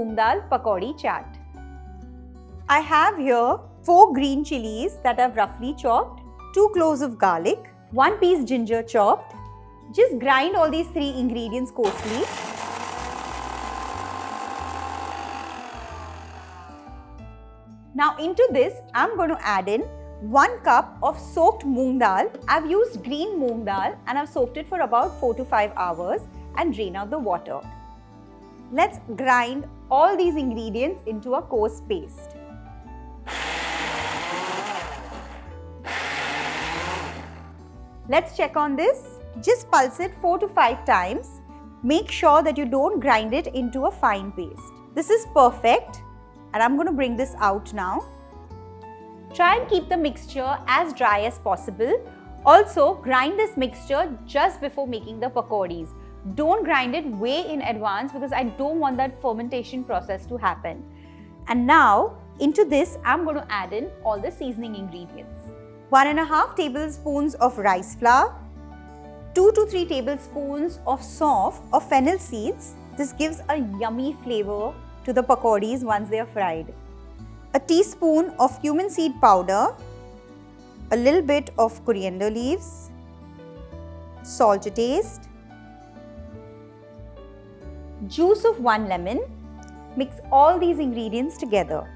Moong Dal Pakodi Chaat. I have here 4 green chilies that I've roughly chopped, 2 cloves of garlic, 1 piece ginger chopped. Just grind all these 3 ingredients coarsely. Now into this, I'm going to add in 1 cup of soaked moong dal. I've used green moong dal and I've soaked it for about 4 to 5 hours and drain out the water. Let's grind all these ingredients into a coarse paste. Let's check on this. Just pulse it 4 to 5 times. Make sure that you don't grind it into a fine paste. This is perfect and I'm going to bring this out now. Try and keep the mixture as dry as possible. Also, grind this mixture just before making the pakoris. Don't grind it way in advance because I don't want that fermentation process to happen. And now, into this, I'm going to add in all the seasoning ingredients. 1.5 tablespoons of rice flour, 2 to 3 tablespoons of sauce or fennel seeds. This gives a yummy flavor to the pakoris once they are fried. A teaspoon of cumin seed powder, a little bit of coriander leaves, salt to taste, juice of 1 lemon. Mix all these ingredients together.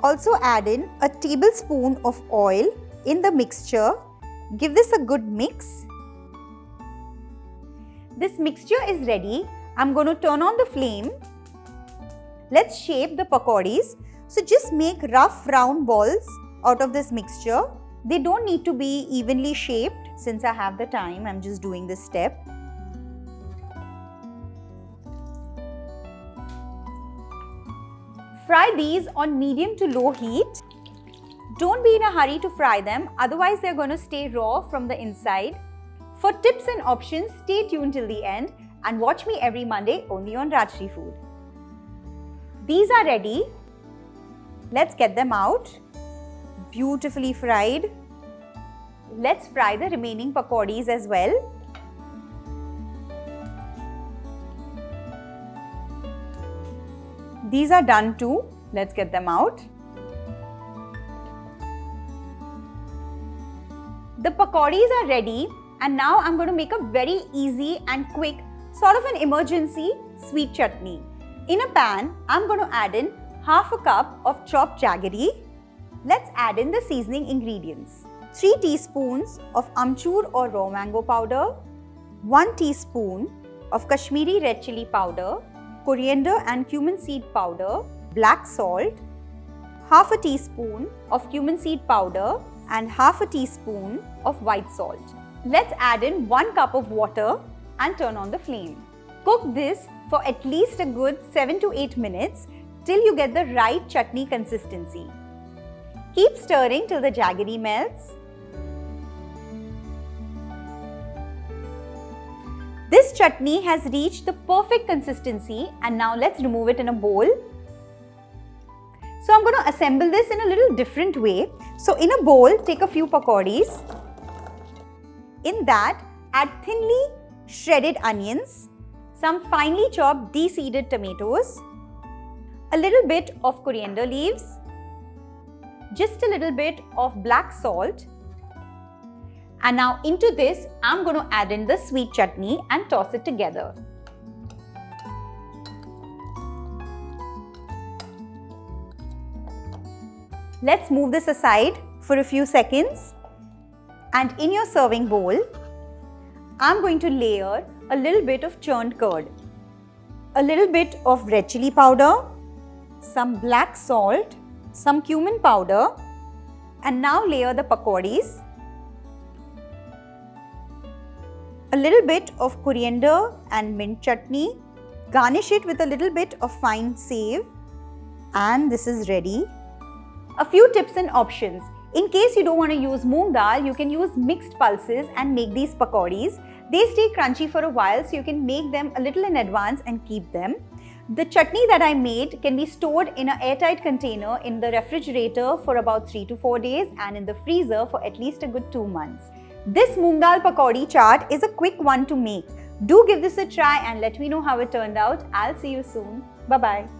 Also add in a tablespoon of oil in the mixture. Give this a good mix. This mixture is ready. I'm going to turn on the flame. Let's shape the pakoris. So just make rough round balls out of this mixture. They don't need to be evenly shaped. Since I have the time, I'm just doing this step. Fry these on medium to low heat. Don't be in a hurry to fry them, otherwise they're going to stay raw from the inside. For tips and options, stay tuned till the end and watch me every Monday only on Rajshri Food. These are ready. Let's get them out. Beautifully fried. Let's fry the remaining pakoris as well. These are done too. Let's get them out. The pakoris are ready and now I'm going to make a very easy and quick sort of an emergency sweet chutney. In a pan, I'm going to add in half a cup of chopped jaggery. Let's add in the seasoning ingredients. 3 teaspoons of amchur or raw mango powder, 1 teaspoon of Kashmiri red chili powder, coriander and cumin seed powder, black salt, half a teaspoon of cumin seed powder and half a teaspoon of white salt. Let's add in 1 cup of water and turn on the flame. Cook this for at least a good 7 to 8 minutes till you get the right chutney consistency. Keep stirring till the jaggery melts. This chutney has reached the perfect consistency and now let's remove it in a bowl. So I'm going to assemble this in a little different way. So in a bowl, take a few pakoris. In that, add thinly shredded onions, some finely chopped de-seeded tomatoes, a little bit of coriander leaves, just a little bit of black salt. And now into this, I'm going to add in the sweet chutney and toss it together. Let's move this aside for a few seconds. And in your serving bowl, I'm going to layer a little bit of churned curd, a little bit of red chili powder, some black salt, some cumin powder, and now layer the pakoris. A little bit of coriander and mint chutney. Garnish it with a little bit of fine save. And this is ready. A few tips and options. In case you don't want to use moong dal, you can use mixed pulses and make these pakoris. They stay crunchy for a while, so you can make them a little in advance and keep them. The chutney that I made can be stored in an airtight container in the refrigerator for about 3 to 4 days and in the freezer for at least a good 2 months. This Moong Dal Pakodi Chaat is a quick one to make. Do give this a try and let me know how it turned out. I'll see you soon. Bye-bye.